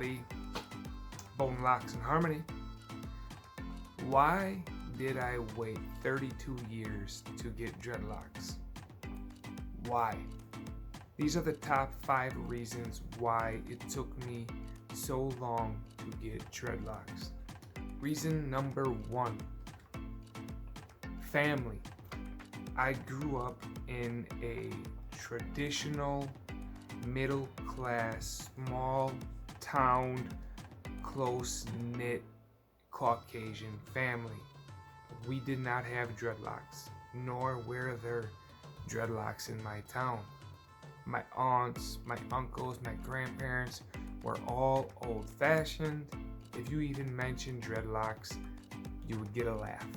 everybody. Bone Locks in Harmony. Why did I wait 32 years to get dreadlocks? Why? These are the top 5 reasons why it took me so long to get dreadlocks. Reason number 1, family. I grew up in a traditional, middle class, small town, close-knit Caucasian family. We did not have dreadlocks, nor were there dreadlocks in my town. My aunts, my uncles, my grandparents were all old-fashioned. If you even mentioned dreadlocks, you would get a laugh.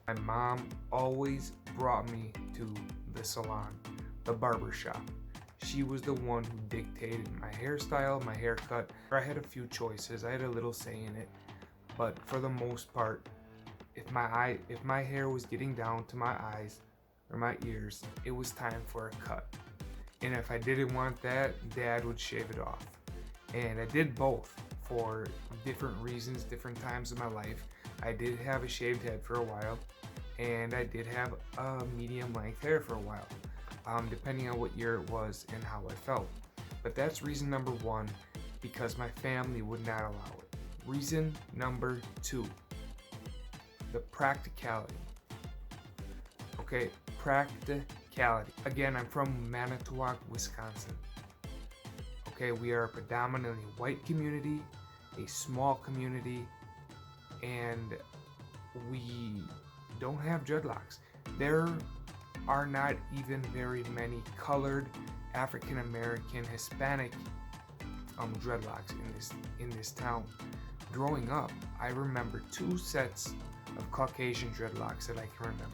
My mom always brought me to the salon, the barber shop. She was the one who dictated my hairstyle, my haircut. I had a few choices. I had a little say in it, but for the most part, if my hair was getting down to my eyes or my ears, it was time for a cut. And if I didn't want that, Dad would shave it off. And I did both for different reasons, different times of my life. I did have a shaved head for a while, and I did have a medium length hair for a while, depending on what year it was and how I felt. But that's reason number 1, because my family would not allow it. Reason number 2, the practicality. Okay, practicality. Again, I'm from Manitowoc, Wisconsin. Okay, we are a predominantly white community, a small community, and we don't have dreadlocks. There are not even very many colored, African American, Hispanic dreadlocks in this town. Growing up, I remember 2 sets of Caucasian dreadlocks that I can remember.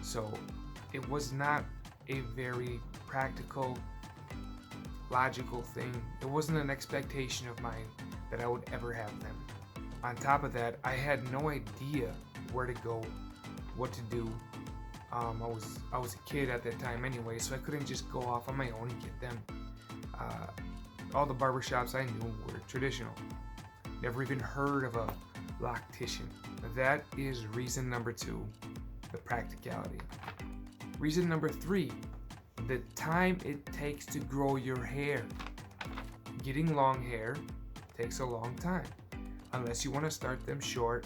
So it was not a very practical, logical thing. It wasn't an expectation of mine that I would ever have them. On top of that, I had no idea where to go, what to do. I was a kid at that time anyway, so I couldn't just go off on my own and get them. All the barbershops I knew were traditional. Never even heard of a loctician. That is reason number 2, the practicality. Reason number 3, the time it takes to grow your hair. Getting long hair takes a long time. Unless you want to start them short,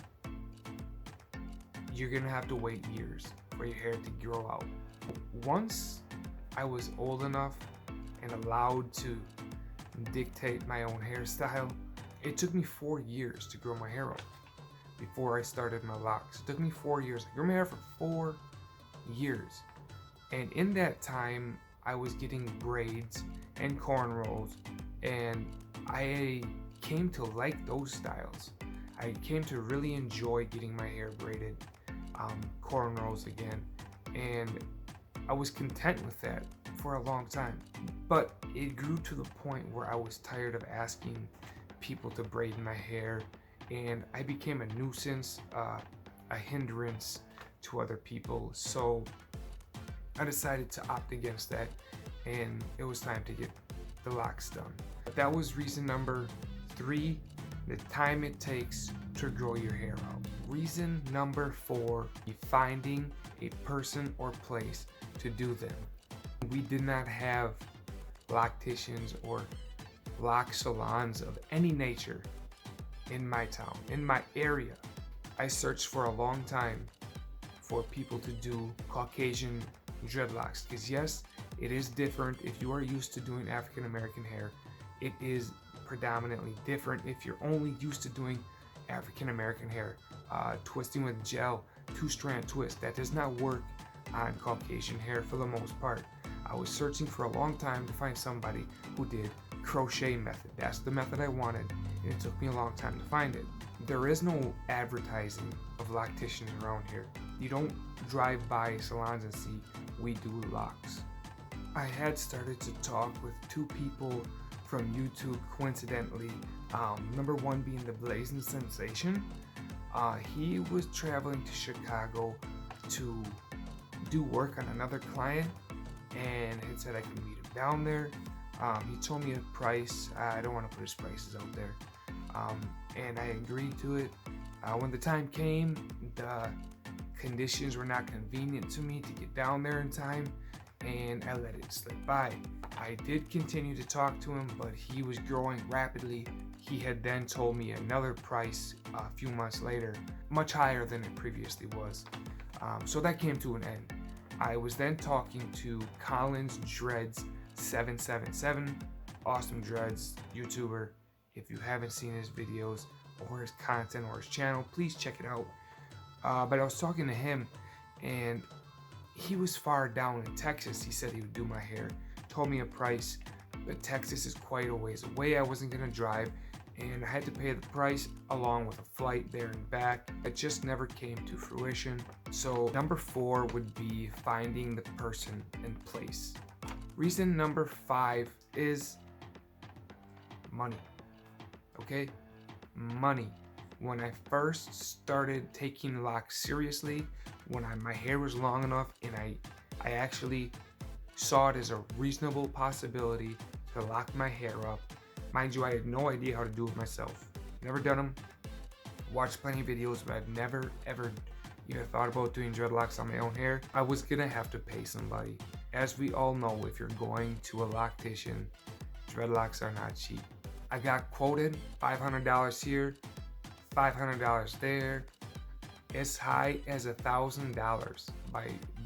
you're gonna have to wait years for your hair to grow out. Once I was old enough and allowed to dictate my own hairstyle, it took me 4 years to grow my hair out before I started my locks. It took me 4 years. I grew my hair for 4 years. And in that time, I was getting braids and cornrows, and I came to like those styles. I came to really enjoy getting my hair braided, cornrows again, and I was content with that for a long time. But it grew to the point where I was tired of asking people to braid my hair, and I became a nuisance, a hindrance to other people. So I decided to opt against that, and it was time to get the locks done. That was reason number 3, the time it takes to grow your hair out. Reason number 4, finding a person or place to do them. We did not have locticians or lock salons of any nature in my town, in my area. I searched for a long time for people to do Caucasian dreadlocks, because yes, it is different. If you are used to doing African American hair, it is predominantly different if you're only used to doing African American hair. Twisting with gel, 2-strand twist, that does not work on Caucasian hair for the most part. I was searching for a long time to find somebody who did crochet method. That's the method I wanted, and it took me a long time to find it. There is no advertising of locticians around here. You don't drive by salons and see, we do locks. I had started to talk with 2 people from YouTube coincidentally. Number 1 being the Blazing Sensation. He was traveling to Chicago to do work on another client, and had said I could meet him down there. He told me a price. I don't want to put his prices out there, and I agreed to it. When the time came, the conditions were not convenient to me to get down there in time, and I let it slip by. I did continue to talk to him, but he was growing rapidly. He had then told me another price a few months later, much higher than it previously was. So that came to an end. I was then talking to Collins Dreads 777, awesome dreads YouTuber. If you haven't seen his videos or his content or his channel, please check it out. But I was talking to him, and he was far down in Texas. He said he would do my hair, told me a price, but Texas is quite a ways away. I wasn't gonna drive, and I had to pay the price along with a flight there and back. It just never came to fruition. So number 4 would be finding the person and place. Reason number 5 is money. Okay, money. When I first started taking locks seriously, when my hair was long enough and I actually saw it as a reasonable possibility to lock my hair up. Mind you, I had no idea how to do it myself. Never done them. Watched plenty of videos, but I've never ever even thought about doing dreadlocks on my own hair. I was gonna have to pay somebody. As we all know, if you're going to a loctician, dreadlocks are not cheap. I got quoted $500 here, $500 there, as high as $1,000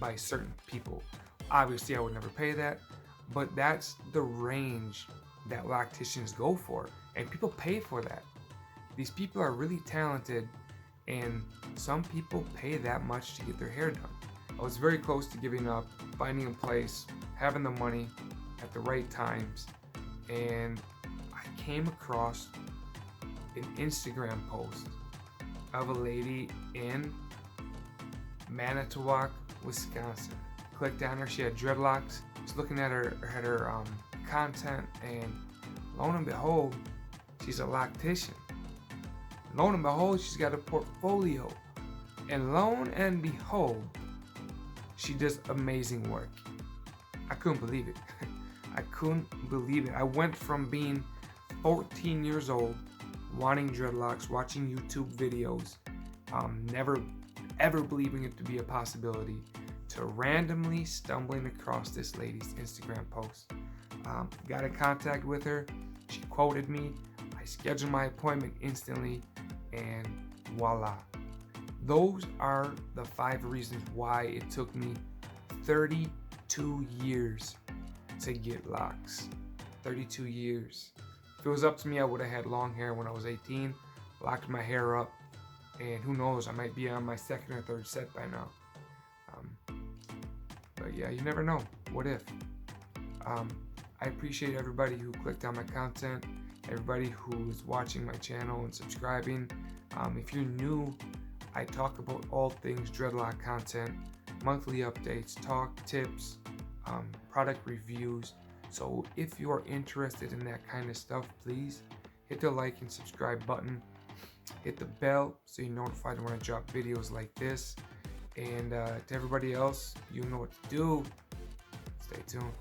by certain people. Obviously, I would never pay that, but that's the range that locticians go for, and people pay for that. These people are really talented, and some people pay that much to get their hair done. I was very close to giving up, finding a place, having the money at the right times, and I came across an Instagram post of a lady in Manitowoc, Wisconsin. Clicked on her, she had dreadlocks. Was looking at her content, and lo and behold, she's a loctician. Lo and behold, she's got a portfolio, and lo and behold, she does amazing work. I couldn't believe it. I couldn't believe it. I went from being 14 years old, wanting dreadlocks, watching YouTube videos, never ever believing it to be a possibility, to randomly stumbling across this lady's Instagram post. Got in contact with her, she quoted me, I scheduled my appointment instantly, and voila. Those are the 5 reasons why it took me 32 years to get locks. 32 years. If it was up to me, I would have had long hair when I was 18, locked my hair up, and who knows, I might be on my 2nd or 3rd set by now. But yeah, you never know. What if? I appreciate everybody who clicked on my content, everybody who is watching my channel and subscribing. If you're new, I talk about all things dreadlock content, monthly updates, talk, tips, product reviews. So if you're interested in that kind of stuff, please hit the like and subscribe button. Hit the bell so you're notified when I drop videos like this. And to everybody else, you know what to do. Stay tuned.